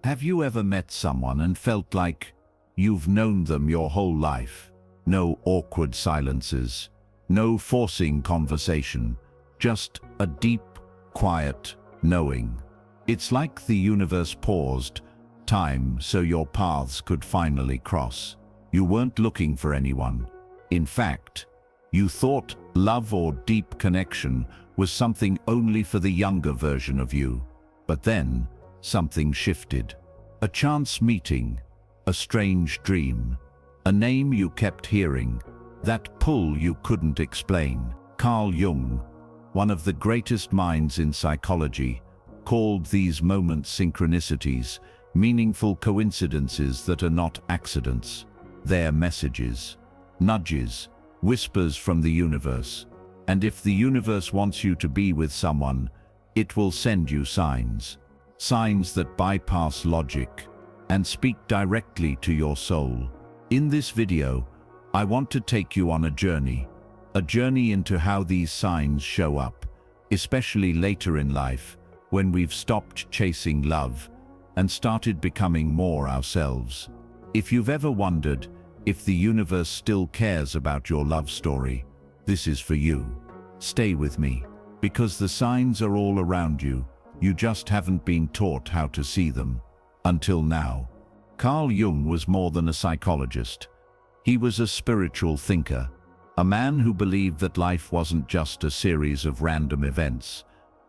Have you ever met someone and felt like you've known them your whole life? No awkward silences, no forcing conversation, just a deep, quiet knowing. It's like the universe paused time so your paths could finally cross. You weren't looking for anyone. In fact, you thought love or deep connection was something only for the younger version of you. But then, something shifted. A chance meeting, a strange dream, a name you kept hearing, that pull you couldn't explain. Carl Jung, one of the greatest minds in psychology, called these moments synchronicities, meaningful coincidences that are not accidents. They're messages, nudges, whispers from the universe. And if the universe wants you to be with someone, it will send you signs. Signs that bypass logic and speak directly to your soul. In this video, I want to take you on a journey into how these signs show up, especially later in life, when we've stopped chasing love and started becoming more ourselves. If you've ever wondered if the universe still cares about your love story, this is for you. Stay with me, because the signs are all around you. You just haven't been taught how to see them. Until now. Carl Jung was more than a psychologist. He was a spiritual thinker, a man who believed that life wasn't just a series of random events,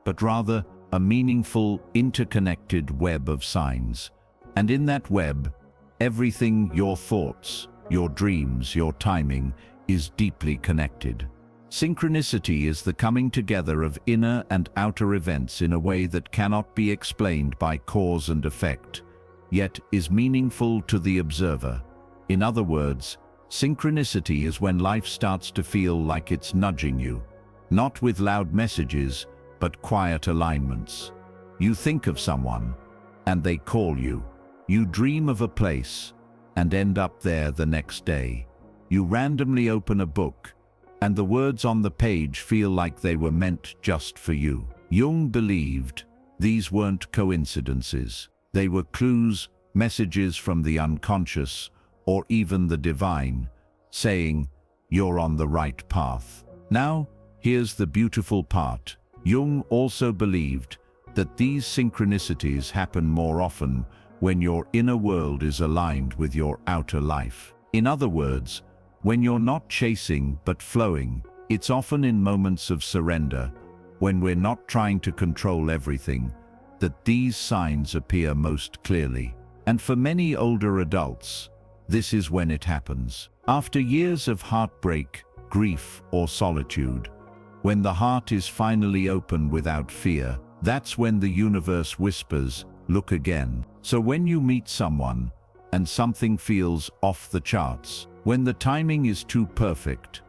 but rather a meaningful, interconnected web of signs. And in that web, everything, your thoughts, your dreams, your timing, is deeply connected. Synchronicity is the coming together of inner and outer events in a way that cannot be explained by cause and effect, yet is meaningful to the observer. In other words, synchronicity is when life starts to feel like it's nudging you, not with loud messages, but quiet alignments. You think of someone, and they call you. You dream of a place, and end up there the next day. You randomly open a book, and the words on the page feel like they were meant just for you. Jung believed these weren't coincidences. They were clues, messages from the unconscious, or even the divine, saying, you're on the right path. Now, here's the beautiful part. Jung also believed that these synchronicities happen more often when your inner world is aligned with your outer life. In other words, when you're not chasing but flowing. It's often in moments of surrender, when we're not trying to control everything, that these signs appear most clearly. And for many older adults, this is when it happens. After years of heartbreak, grief, or solitude, when the heart is finally open without fear, that's when the universe whispers, look again. So when you meet someone, and something feels off the charts, when the timing is too perfect,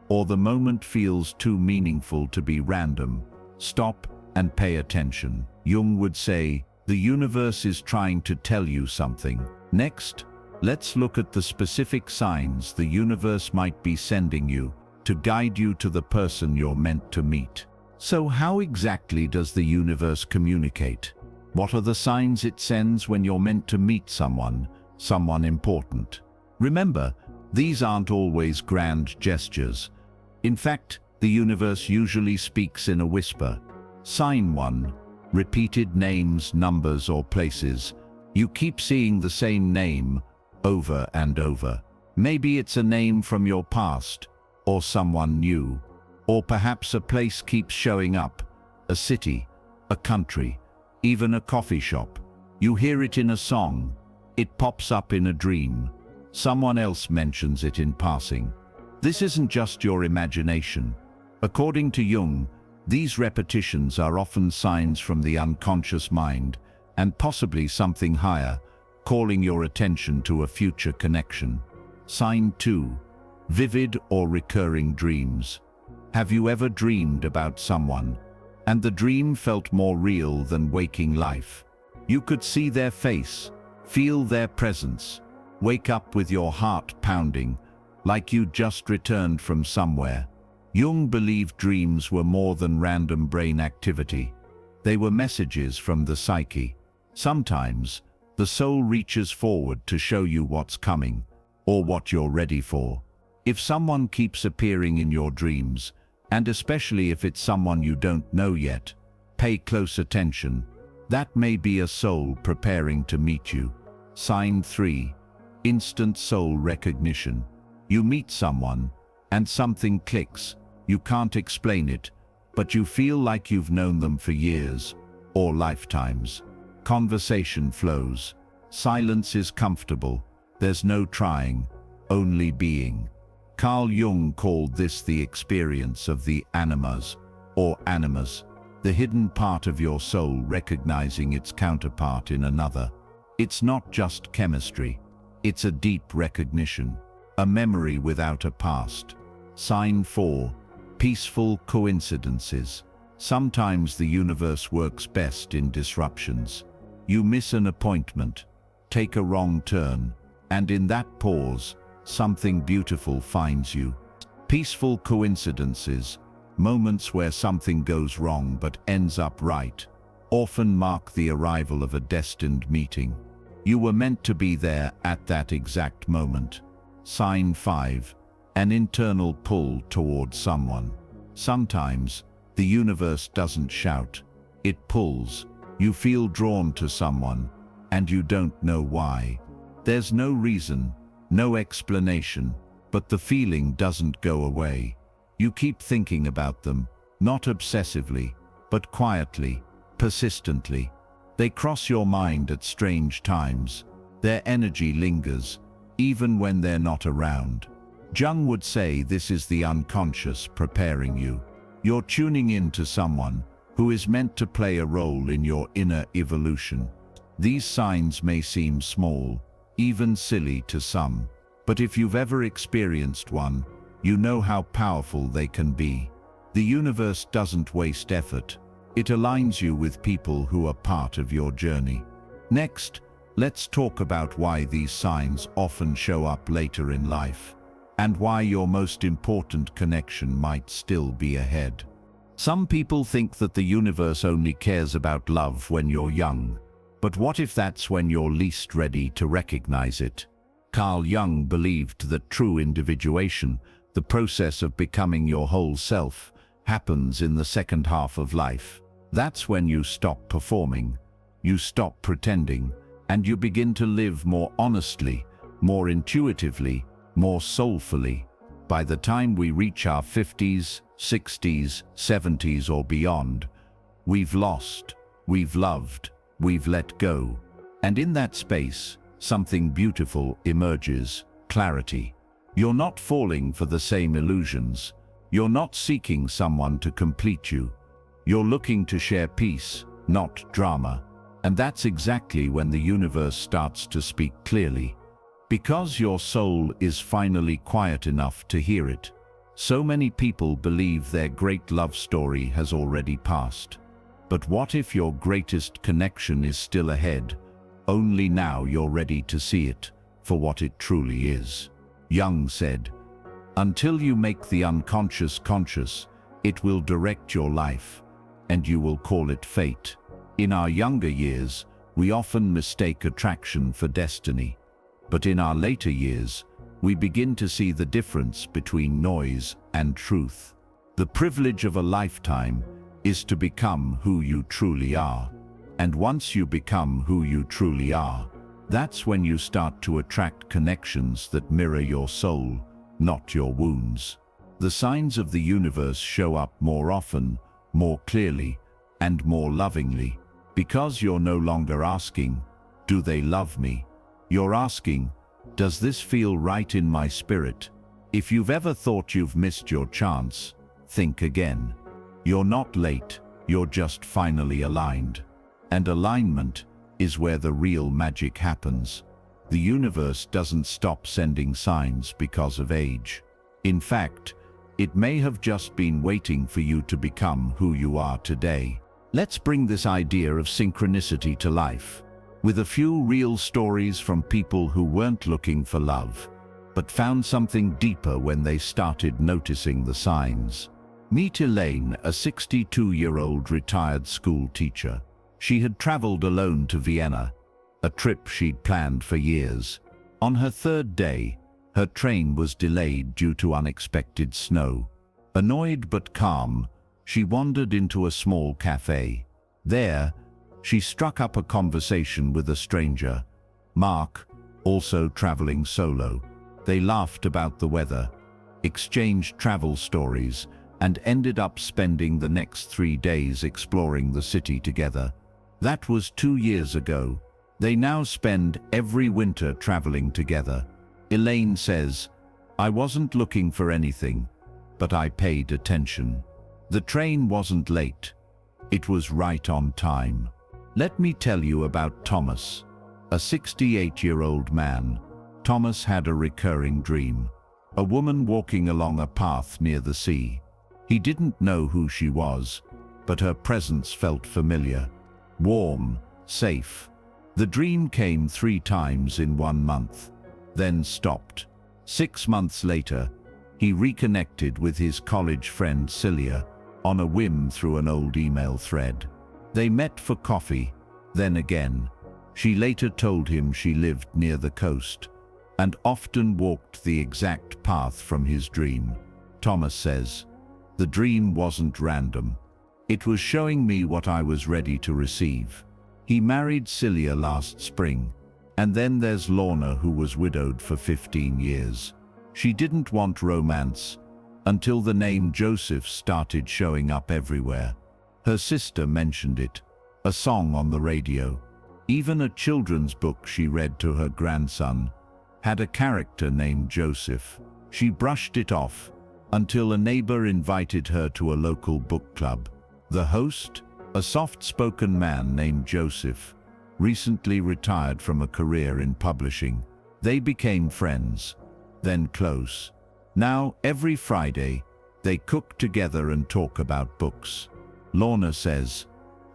or the moment feels too meaningful to be random, stop and pay attention. Jung would say, the universe is trying to tell you something. Next, let's look at the specific signs the universe might be sending you to guide you to the person you're meant to meet. So how exactly does the universe communicate? What are the signs it sends when you're meant to meet someone important? Remember, these aren't always grand gestures. In fact, the universe usually speaks in a whisper. Sign 1. Repeated names, numbers, or places. You keep seeing the same name over and over. Maybe it's a name from your past, or someone new. Or perhaps a place keeps showing up. A city, a country, even a coffee shop. You hear it in a song. It pops up in a dream. Someone else mentions it in passing. This isn't just your imagination. According to Jung, these repetitions are often signs from the unconscious mind, and possibly something higher, calling your attention to a future connection. Sign 2. Vivid or recurring dreams. Have you ever dreamed about someone, and the dream felt more real than waking life? You could see their face, feel their presence, wake up with your heart pounding, like you'd just returned from somewhere. Jung believed dreams were more than random brain activity. They were messages from the psyche. Sometimes, The soul reaches forward to show you what's coming, or what you're ready for. If someone keeps appearing in your dreams, and especially if it's someone you don't know yet, pay close attention. That may be a soul preparing to meet you. Sign 3. Instant soul recognition. You meet someone, and something clicks. You can't explain it, but you feel like you've known them for years, or lifetimes. Conversation flows. Silence is comfortable. There's no trying, only being. Carl Jung called this the experience of the animas, or animus, the hidden part of your soul recognizing its counterpart in another. It's not just chemistry. It's a deep recognition, a memory without a past. Sign 4. Peaceful coincidences. Sometimes the universe works best in disruptions. You miss an appointment, take a wrong turn, and in that pause, something beautiful finds you. Peaceful coincidences, moments where something goes wrong but ends up right, often mark the arrival of a destined meeting. You were meant to be there at that exact moment. Sign 5. An internal pull toward someone. Sometimes, the universe doesn't shout. It pulls. You feel drawn to someone, and you don't know why. There's no reason, no explanation, but the feeling doesn't go away. You keep thinking about them, not obsessively, but quietly, persistently. They cross your mind at strange times. Their energy lingers, even when they're not around. Jung would say this is the unconscious preparing you. You're tuning in to someone who is meant to play a role in your inner evolution. These signs may seem small, even silly to some, but if you've ever experienced one, you know how powerful they can be. The universe doesn't waste effort. It aligns you with people who are part of your journey. Next, let's talk about why these signs often show up later in life, and why your most important connection might still be ahead. Some people think that the universe only cares about love when you're young. But what if that's when you're least ready to recognize it? Carl Jung believed that true individuation, the process of becoming your whole self, happens in the second half of life. That's when you stop performing, you stop pretending, and you begin to live more honestly, more intuitively, more soulfully. By the time we reach our 50s, 60s, 70s or beyond, we've lost, we've loved, we've let go. And in that space, something beautiful emerges: clarity. You're not falling for the same illusions. You're not seeking someone to complete you. You're looking to share peace, not drama. And that's exactly when the universe starts to speak clearly. Because your soul is finally quiet enough to hear it. So many people believe their great love story has already passed. But what if your greatest connection is still ahead? Only now you're ready to see it for what it truly is. Jung said, "Until you make the unconscious conscious, it will direct your life, and you will call it fate." In our younger years, we often mistake attraction for destiny. But in our later years, we begin to see the difference between noise and truth. The privilege of a lifetime is to become who you truly are. And once you become who you truly are, that's when you start to attract connections that mirror your soul, not your wounds. The signs of the universe show up more often, more clearly, and more lovingly, because you're no longer asking, "Do they love me?" You're asking, "Does this feel right in my spirit?" If you've ever thought you've missed your chance, think again. You're not late, you're just finally aligned. And alignment is where the real magic happens. The universe doesn't stop sending signs because of age. In fact, it may have just been waiting for you to become who you are today. Let's bring this idea of synchronicity to life, with a few real stories from people who weren't looking for love, but found something deeper when they started noticing the signs. Meet Elaine, a 62-year-old retired school teacher. She had traveled alone to Vienna, a trip she'd planned for years. On her third day, her train was delayed due to unexpected snow. Annoyed but calm, she wandered into a small cafe. There, she struck up a conversation with a stranger, Mark, also traveling solo. They laughed about the weather, exchanged travel stories, and ended up spending the next 3 days exploring the city together. That was 2 years ago. They now spend every winter traveling together. Elaine says, "I wasn't looking for anything, but I paid attention. The train wasn't late. It was right on time." Let me tell you about Thomas, a 68-year-old man. Thomas had a recurring dream. A woman walking along a path near the sea. He didn't know who she was, but her presence felt familiar. Warm, safe. The dream came 3 times in 1 month, then stopped. 6 months later, he reconnected with his college friend Celia on a whim through an old email thread. They met for coffee, then again. She later told him she lived near the coast and often walked the exact path from his dream. Thomas says, "The dream wasn't random. It was showing me what I was ready to receive." He married Celia last spring, and then there's Lorna, who was widowed for 15 years. She didn't want romance until the name Joseph started showing up everywhere. Her sister mentioned it, a song on the radio. Even a children's book she read to her grandson had a character named Joseph. She brushed it off until a neighbor invited her to a local book club. The host, a soft-spoken man named Joseph, recently retired from a career in publishing. They became friends, then close. Now, every Friday, they cook together and talk about books. Lorna says,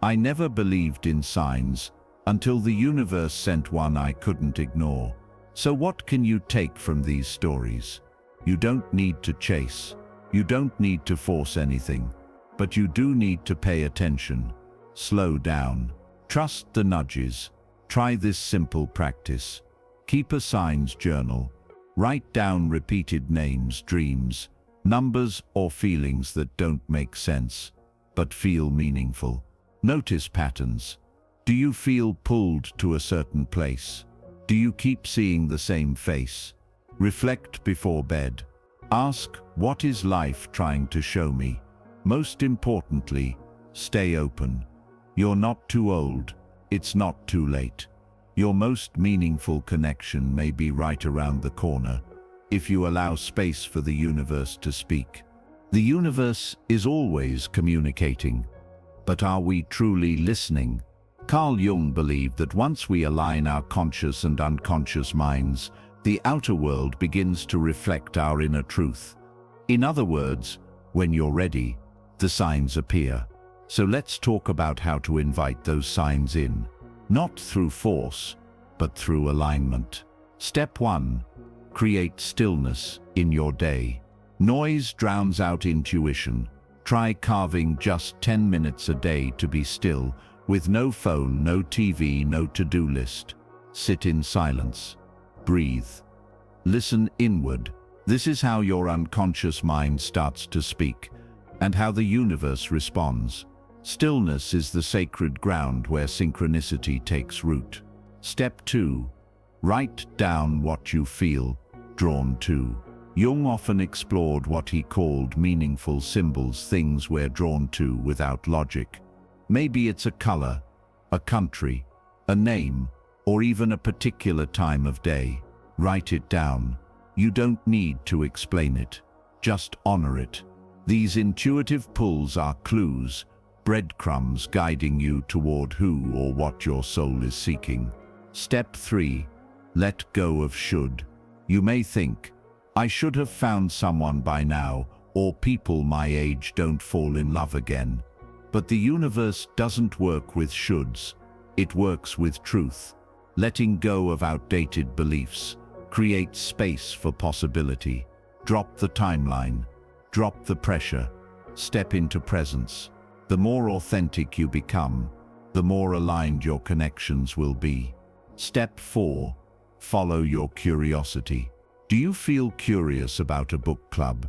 "I never believed in signs until the universe sent one I couldn't ignore." So what can you take from these stories? You don't need to chase. You don't need to force anything. But you do need to pay attention. Slow down. Trust the nudges. Try this simple practice. Keep a signs journal. Write down repeated names, dreams, numbers, or feelings that don't make sense, but feel meaningful. Notice patterns. Do you feel pulled to a certain place? Do you keep seeing the same face? Reflect before bed. Ask, what is life trying to show me? Most importantly, stay open. You're not too old. It's not too late. Your most meaningful connection may be right around the corner, if you allow space for the universe to speak. The universe is always communicating, but are we truly listening? Carl Jung believed that once we align our conscious and unconscious minds, the outer world begins to reflect our inner truth. In other words, when you're ready, the signs appear. So let's talk about how to invite those signs in. Not through force, but through alignment. Step 1. Create stillness in your day. Noise drowns out intuition. Try carving just 10 minutes a day to be still, with no phone, no TV, no to-do list. Sit in silence. Breathe. Listen inward. This is how your unconscious mind starts to speak, and how the universe responds. Stillness is the sacred ground where synchronicity takes root. Step 2. Write down what you feel drawn to. Jung often explored what he called meaningful symbols, things we're drawn to without logic. Maybe it's a color, a country, a name, or even a particular time of day. Write it down. You don't need to explain it. Just honor it. These intuitive pulls are clues, breadcrumbs guiding you toward who or what your soul is seeking. Step 3. Let go of should. You may think, I should have found someone by now, or people my age don't fall in love again. But the universe doesn't work with shoulds. It works with truth. Letting go of outdated beliefs creates space for possibility. Drop the timeline. Drop the pressure. Step into presence. The more authentic you become, the more aligned your connections will be. Step 4. Follow your curiosity. Do you feel curious about a book club,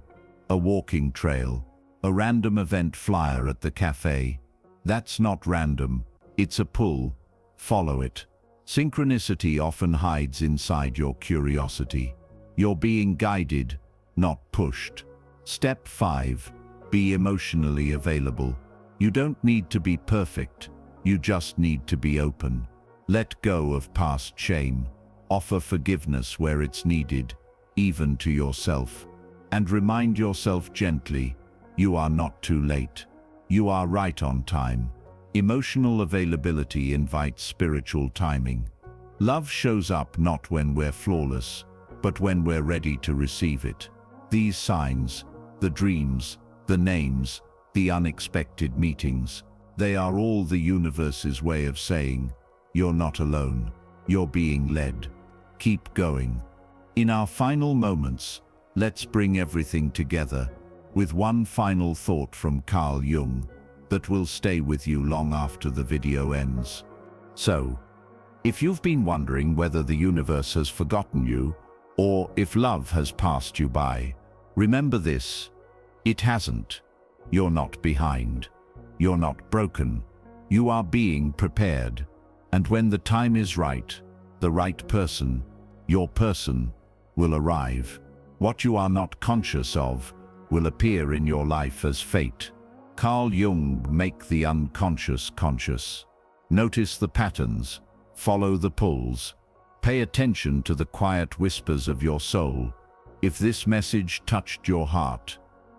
a walking trail, a random event flyer at the cafe? That's not random, it's a pull. Follow it. Synchronicity often hides inside your curiosity. You're being guided, not pushed. Step 5. Be emotionally available. You don't need to be perfect, you just need to be open. Let go of past shame. Offer forgiveness where it's needed, even to yourself. And remind yourself gently, you are not too late. You are right on time. Emotional availability invites spiritual timing. Love shows up not when we're flawless, but when we're ready to receive it. These signs, the dreams, the names, the unexpected meetings, they are all the universe's way of saying, you're not alone, you're being led. Keep going. In our final moments, let's bring everything together with one final thought from Carl Jung that will stay with you long after the video ends. So, if you've been wondering whether the universe has forgotten you or if love has passed you by, remember this: it hasn't. You're not behind. You're not broken. You are being prepared. And when the time is right, the right person, your person, will arrive. What you are not conscious of will appear in your life as fate. Carl Jung, make the unconscious conscious. Notice the patterns, follow the pulls, pay attention to the quiet whispers of your soul. If this message touched your heart,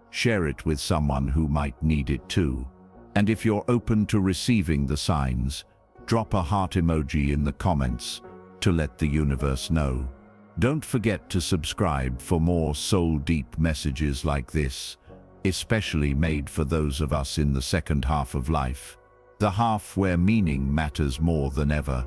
share it with someone who might need it too. And if you're open to receiving the signs, drop a heart emoji in the comments to let the universe know. Don't forget to subscribe for more soul-deep messages like this, especially made for those of us in the second half of life, the half where meaning matters more than ever.